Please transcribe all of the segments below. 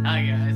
Hi guys.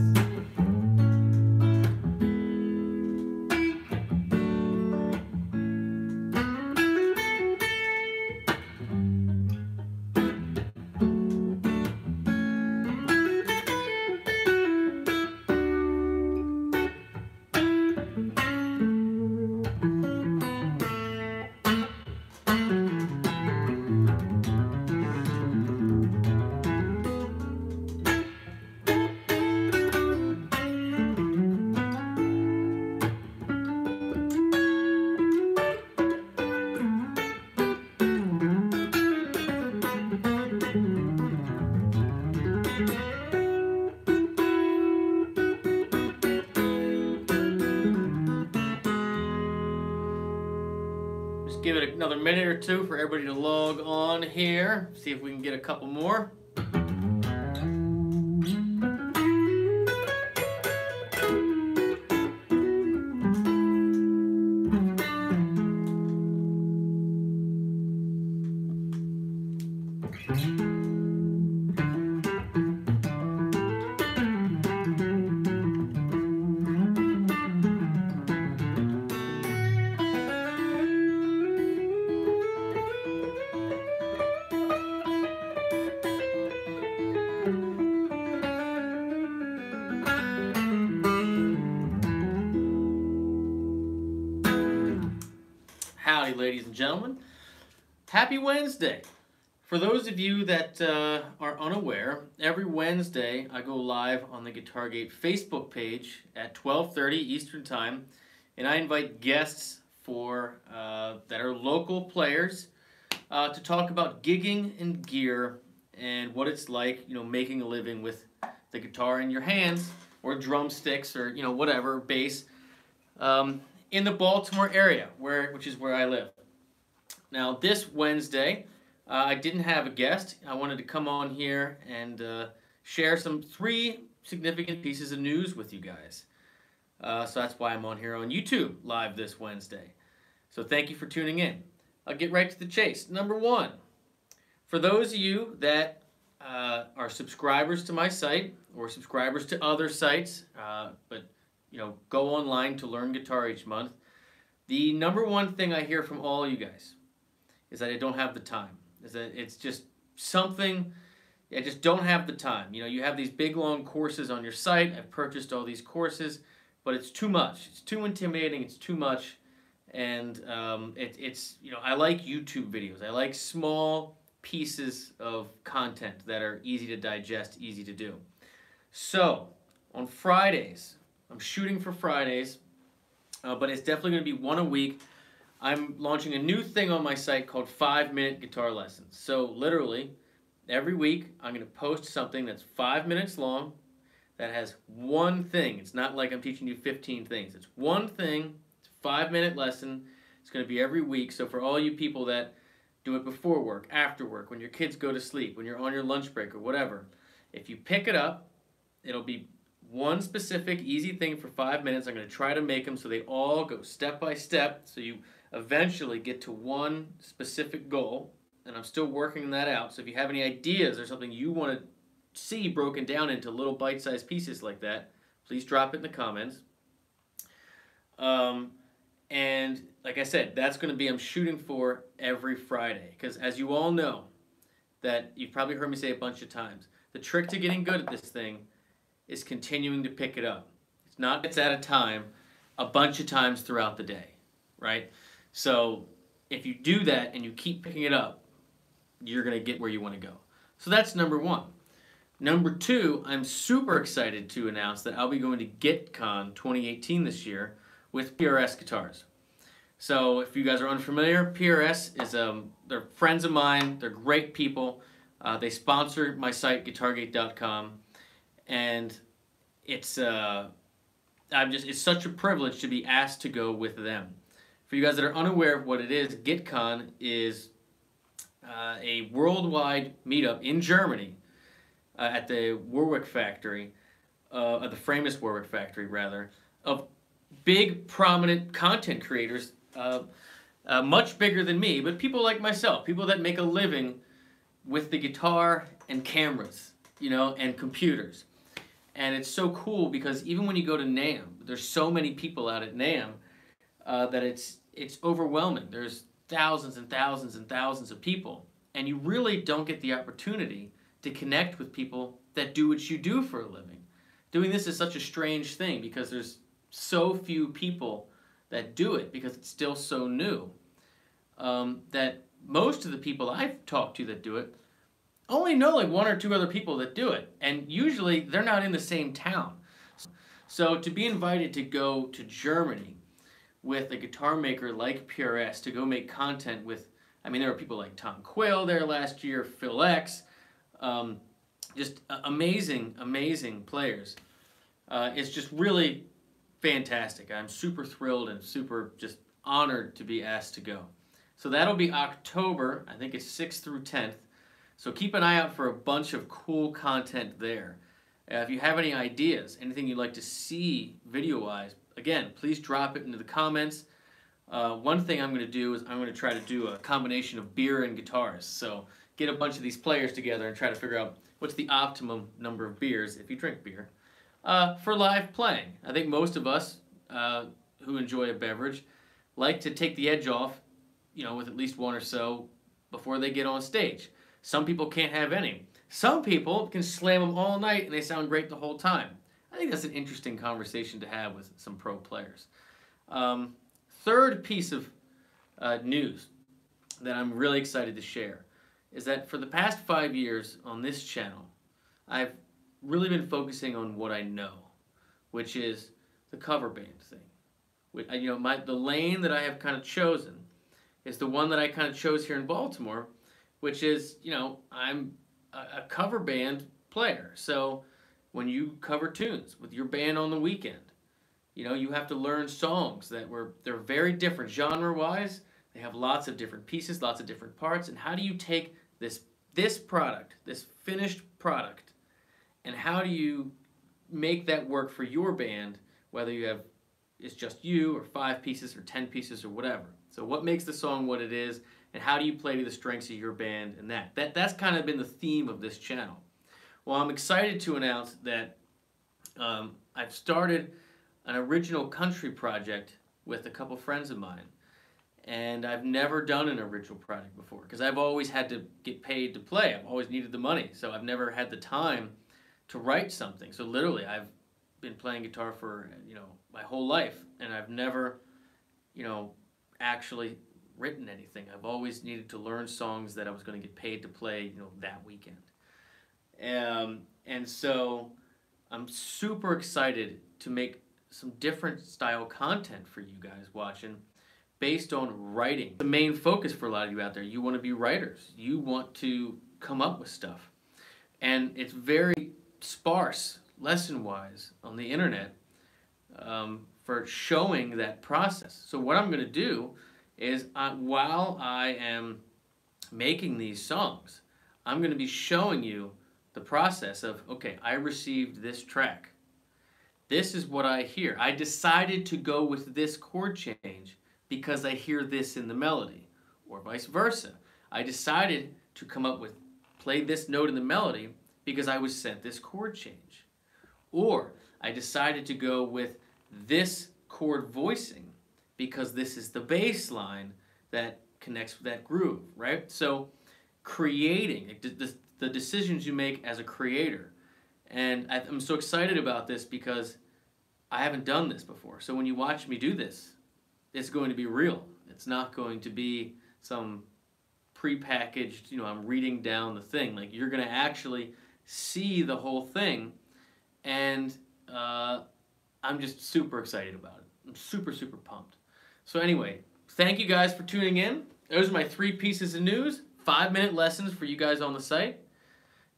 Just give it another minute or two for everybody to log on here. See if we can get a couple more. Howdy, ladies and gentlemen. Happy Wednesday. For those of you that are unaware, every Wednesday I go live on the Guitargate Facebook page at 12:30 Eastern Time, and I invite guests that are local players to talk about gigging and gear and what it's like, making a living with the guitar in your hands or drumsticks or whatever, bass. In the Baltimore area, which is where I live. Now, this Wednesday, I didn't have a guest. I wanted to come on here and share three significant pieces of news with you guys. So that's why I'm on here on YouTube live this Wednesday. So thank you for tuning in. I'll get right to the chase. Number one, for those of you that are subscribers to my site or subscribers to other sites, but go online to learn guitar each month. The number one thing I hear from all you guys is that I don't have the time. Is that it's just something, I just don't have the time. You have these big long courses on your site. I've purchased all these courses, but it's too much. It's too intimidating. It's too much. And I like YouTube videos. I like small pieces of content that are easy to digest, easy to do. So on Fridays, I'm shooting for Fridays, but it's definitely going to be one a week. I'm launching a new thing on my site called 5-Minute Guitar Lessons. So literally, every week, I'm going to post something that's 5 minutes long that has one thing. It's not like I'm teaching you 15 things. It's one thing. It's a 5-minute lesson. It's going to be every week. So for all you people that do it before work, after work, when your kids go to sleep, when you're on your lunch break or whatever, if you pick it up, it'll be one specific easy thing for 5 minutes. I'm going to try to make them so they all go step by step so you eventually get to one specific goal, and I'm still working that out. So if you have any ideas or something you want to see broken down into little bite-sized pieces like that, please drop it in the comments. And like I said, that's going to be I'm shooting for every Friday, because as you all know, that you've probably heard me say a bunch of times, the trick to getting good at this thing is continuing to pick it up. It's not it's at a time, a bunch of times throughout the day, right? So if you do that and you keep picking it up, you're going to get where you want to go. So that's number one. Number two, I'm super excited to announce that I'll be going to GitCon 2018 this year with PRS guitars. So if you guys are unfamiliar, PRS is they're friends of mine. They're great people. They sponsor my site guitargate.com, and it's such a privilege to be asked to go with them. For you guys that are unaware of what it is, GitCon is a worldwide meetup in Germany at the Warwick factory, the famous Warwick factory rather, of big prominent content creators, much bigger than me, but people like myself, people that make a living with the guitar and cameras, you know, and computers. And it's so cool because even when you go to NAMM, there's so many people out at NAMM that it's overwhelming. There's thousands and thousands and thousands of people, and you really don't get the opportunity to connect with people that do what you do for a living. Doing this is such a strange thing because there's so few people that do it because it's still so new, that most of the people I've talked to that do it only know like one or two other people that do it, and usually they're not in the same town. So to be invited to go to Germany with a guitar maker like PRS to go make content with, I mean, there were people like Tom Quayle there last year, Phil X, just amazing, amazing players. It's just really fantastic. I'm super thrilled and super just honored to be asked to go. So that'll be October, I think it's 6th through 10th. So keep an eye out for a bunch of cool content there. If you have any ideas, anything you'd like to see video-wise, again, please drop it into the comments. One thing I'm going to do is I'm going to try to do a combination of beer and guitars. So get a bunch of these players together and try to figure out what's the optimum number of beers, if you drink beer, for live playing. I think most of us who enjoy a beverage like to take the edge off, you know, with at least one or so before they get on stage. Some people can't have any. Some people can slam them all night and they sound great the whole time. I think that's an interesting conversation to have with some pro players. Third piece of news that I'm really excited to share is that for the past 5 years on this channel, I've really been focusing on what I know, which is the cover band thing. You know, the lane that I have kind of chosen is the one that I kind of chose here in Baltimore, which is, you know, I'm a cover band player. So when you cover tunes with your band on the weekend, you know, you have to learn songs they're very different genre-wise. They have lots of different pieces, lots of different parts. And how do you take this product, this finished product, and how do you make that work for your band, whether it's just you or 5 pieces or 10 pieces or whatever. So what makes the song what it is, and how do you play to the strengths of your band, and that's kind of been the theme of this channel. Well, I'm excited to announce that I've started an original country project with a couple friends of mine, and I've never done an original project before because I've always had to get paid to play. I've always needed the money, so I've never had the time to write something. So literally, I've been playing guitar for, you know, my whole life, and I've never, you know, actually written anything. I've always needed to learn songs that I was going to get paid to play, you know, that weekend. And so I'm super excited to make some different style content for you guys watching based on writing. The main focus for a lot of you out there, you want to be writers. You want to come up with stuff. And it's very sparse, lesson-wise, on the internet for showing that process. So what I'm going to do is while I am making these songs, I'm going to be showing you the process of, okay, I received this track. This is what I hear. I decided to go with this chord change because I hear this in the melody, or vice versa. I decided to play this note in the melody because I was sent this chord change. Or I decided to go with this chord voicing because this is the bass line that connects with that groove, right? So creating, the decisions you make as a creator. And I'm so excited about this because I haven't done this before. So when you watch me do this, it's going to be real. It's not going to be some prepackaged, I'm reading down the thing. Like, you're going to actually see the whole thing, and I'm just super excited about it. I'm super, super pumped. So anyway, thank you guys for tuning in. Those are my 3 pieces of news. 5-minute lessons for you guys on the site.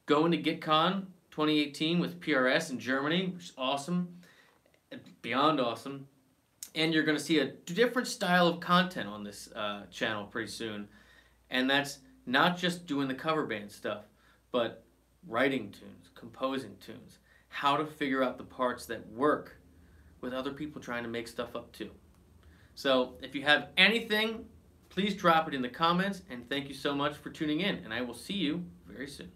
Going to GitCon 2018 with PRS in Germany, which is awesome. Beyond awesome. And you're going to see a different style of content on this channel pretty soon. And that's not just doing the cover band stuff, but writing tunes, composing tunes, how to figure out the parts that work with other people trying to make stuff up too. So if you have anything, please drop it in the comments, and thank you so much for tuning in, and I will see you very soon.